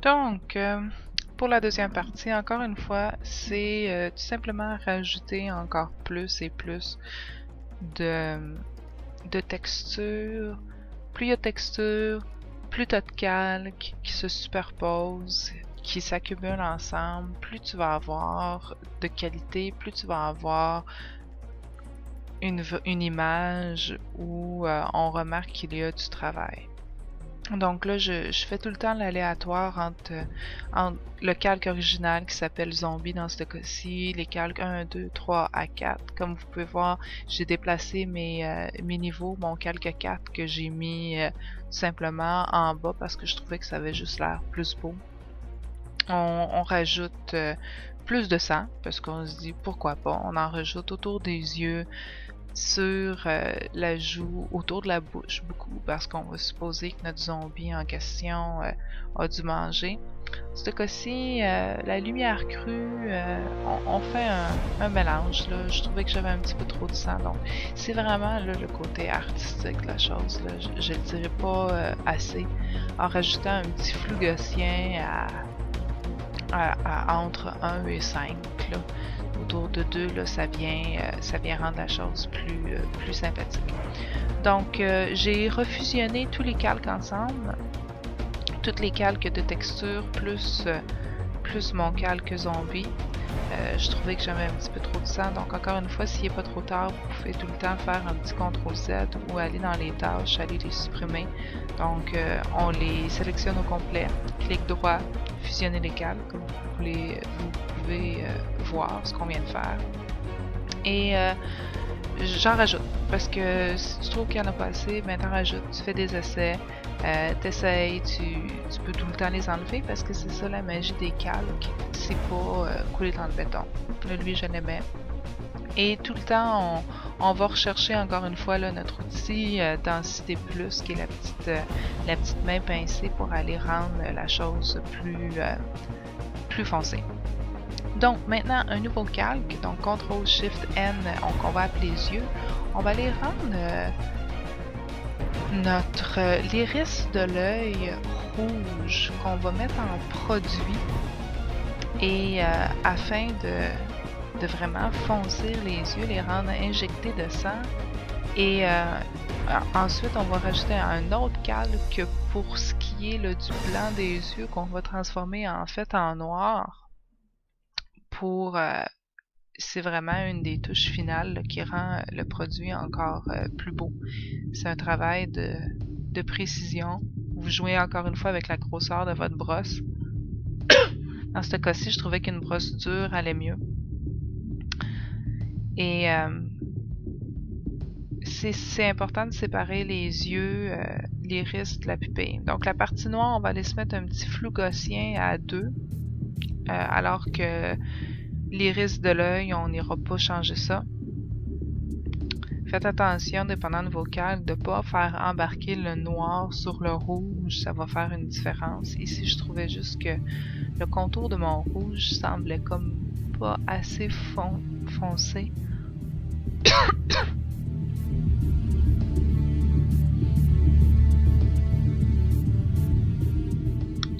Donc, pour la deuxième partie, encore une fois, c'est tout simplement rajouter encore plus et plus de, de textures. Plus il y a de textures, plus tu as de calques qui se superposent, qui s'accumulent ensemble, plus tu vas avoir de qualité, plus tu vas avoir une image où on remarque qu'il y a du travail. Donc là, je fais tout le temps l'aléatoire entre le calque original qui s'appelle Zombie dans ce cas-ci, les calques 1, 2, 3 à 4. Comme vous pouvez voir, j'ai déplacé mes niveaux, mon calque 4 que j'ai mis tout simplement en bas parce que je trouvais que ça avait juste l'air plus beau. On rajoute plus de sang parce qu'on se dit pourquoi pas, on en rajoute autour des yeux, sur la joue, autour de la bouche beaucoup, parce qu'on va supposer que notre zombie en question a dû manger. Dans ce cas-ci, la lumière crue, on fait un mélange. Là. Je trouvais que j'avais un petit peu trop de sang, donc c'est vraiment là, le côté artistique de la chose. Là. Je ne le dirais pas assez. En rajoutant un petit flou gaussien entre 1 et 5. Là. Autour de 2, là, ça vient rendre la chose plus sympathique. Donc, j'ai refusionné tous les calques ensemble, toutes les calques de texture plus mon calque zombie. Je trouvais que j'avais un petit peu trop de sang, donc encore une fois, s'il n'est pas trop tard, vous pouvez tout le temps faire un petit CTRL-Z ou aller dans les tâches, aller les supprimer. Donc, on les sélectionne au complet, clic droit, fusionner les calques, comme vous pouvez voir ce qu'on vient de faire. Et j'en rajoute, parce que si tu trouves qu'il n'y en a pas assez, ben t'en rajoutes, tu fais des essais, t'essayes, tu peux tout le temps les enlever, parce que c'est ça la magie des calques, c'est pas couler dans le béton. Là, lui, je l'aimais. Et tout le temps, on va rechercher encore une fois là, notre outil Densité Plus, qui est la petite main pincée pour aller rendre la chose plus foncée. Donc maintenant, un nouveau calque, donc CTRL-SHIFT-N, on va appeler les yeux. On va aller rendre l'iris de l'œil rouge qu'on va mettre en produit et afin de vraiment foncer les yeux, les rendre injectés de sang. Et ensuite, on va rajouter un autre calque pour ce qui est là, du blanc des yeux qu'on va transformer en fait en noir. C'est vraiment une des touches finales là, qui rend le produit encore plus beau. C'est un travail de précision. Vous jouez encore une fois avec la grosseur de votre brosse. Dans ce cas-ci, je trouvais qu'une brosse dure allait mieux. Et c'est important de séparer les yeux, l'iris de la pupille. Donc la partie noire, on va aller se mettre un petit flou gaussien à 2, alors que l'iris de l'œil, on n'ira pas changer ça. Faites attention, dépendant de vos calques, de ne pas faire embarquer le noir sur le rouge, ça va faire une différence. Ici, je trouvais juste que le contour de mon rouge semblait comme pas assez foncé.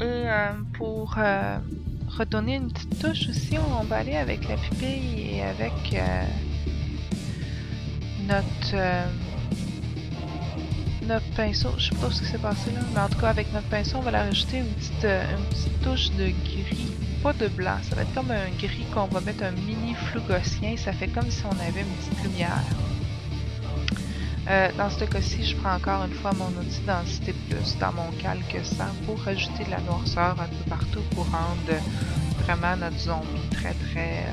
Et pour redonner une petite touche aussi, on va aller avec la pupille et avec notre pinceau. Je sais pas ce qui s'est passé là, mais en tout cas avec notre pinceau, on va la rajouter une petite touche de gris, pas de blanc. Ça va être comme un gris qu'on va mettre un mini flou gaussien. Ça fait comme si on avait une petite lumière. Dans ce cas-ci, je prends encore une fois mon outil Densité Plus dans mon calque 100 pour rajouter de la noirceur un peu partout pour rendre vraiment notre zombie très très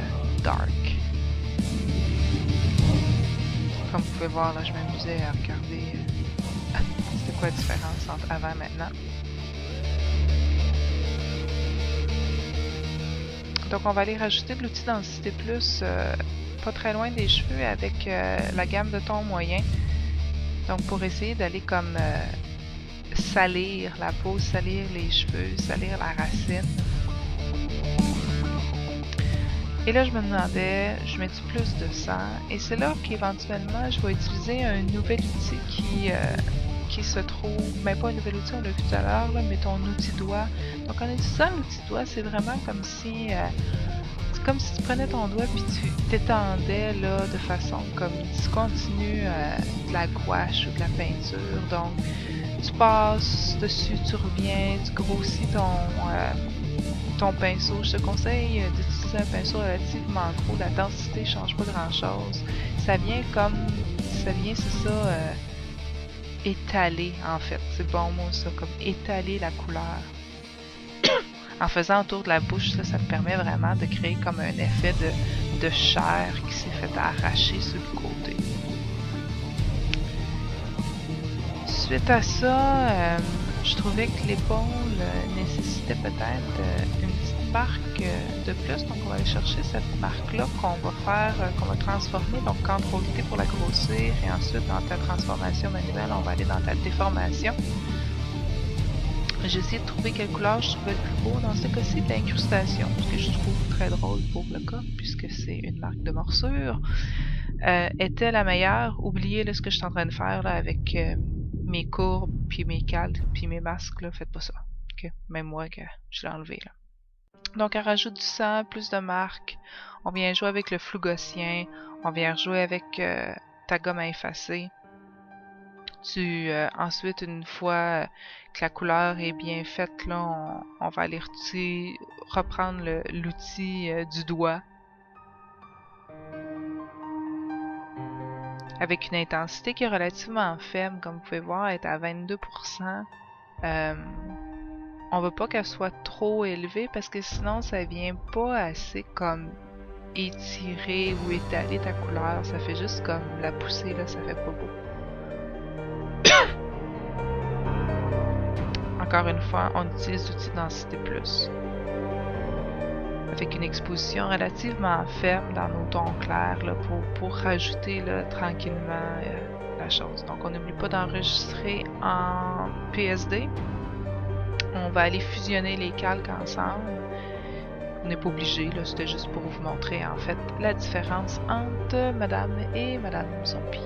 dark. Comme vous pouvez voir, là, je m'amusais à regarder c'était quoi la différence entre avant et maintenant. Donc on va aller rajouter de l'outil Densité Plus pas très loin des cheveux avec la gamme de tons moyens. Donc pour essayer d'aller comme salir la peau, salir les cheveux, salir la racine. Et là je me demandais, je mets plus de sang. Et c'est là qu'éventuellement je vais utiliser un nouvel outil qui qui se trouve, mais pas un nouvel outil, on l'a vu tout à l'heure, mais ton outil doigt. Donc en utilisant l'outil doigt, c'est vraiment comme si c'est comme si tu prenais ton doigt puis tu t'étendais là de façon comme discontinue de la gouache ou de la peinture. Donc tu passes dessus, tu reviens, tu grossis ton pinceau. Je te conseille d'utiliser un pinceau relativement gros. La densité ne change pas grand chose. Ça vient c'est ça, étaler en fait. C'est le bon mot ça, comme étaler la couleur. En faisant autour de la bouche, ça te permet vraiment de créer comme un effet de chair qui s'est fait arracher sur le côté. Suite à ça, je trouvais que l'épaule nécessitait peut-être une petite marque de plus. Donc on va aller chercher cette marque-là qu'on va transformer. Donc CTRL-T pour la grossir et ensuite dans ta transformation manuelle, on va aller dans ta déformation. J'ai essayé de trouver quelle couleur je trouvais le plus beau. Dans ce cas-ci, l'incrustation, ce que je trouve très drôle pour le cas, puisque c'est une marque de morsure, était la meilleure. Oubliez là, ce que je suis en train de faire là, avec mes courbes, puis mes calques, puis mes masques. Là, faites pas ça. Okay? Même moi, que je l'ai enlevé. Là. Donc, on rajoute du sang, plus de marques. On vient jouer avec le flou gaussien. On vient jouer avec ta gomme à effacer. Ensuite, une fois que la couleur est bien faite, là, on va aller reprendre l'outil du doigt avec une intensité qui est relativement faible, comme vous pouvez voir, elle est à 22%. On veut pas qu'elle soit trop élevée parce que sinon ça vient pas assez comme étirer ou étaler ta couleur, ça fait juste comme la pousser là, ça fait pas beau. Encore une fois, on utilise l'outil densité plus. Avec une exposition relativement ferme dans nos tons clairs là, pour rajouter là, tranquillement la chose. Donc on n'oublie pas d'enregistrer en PSD. On va aller fusionner les calques ensemble. On n'est pas obligé, là, c'était juste pour vous montrer en fait la différence entre Madame et Madame Zombie.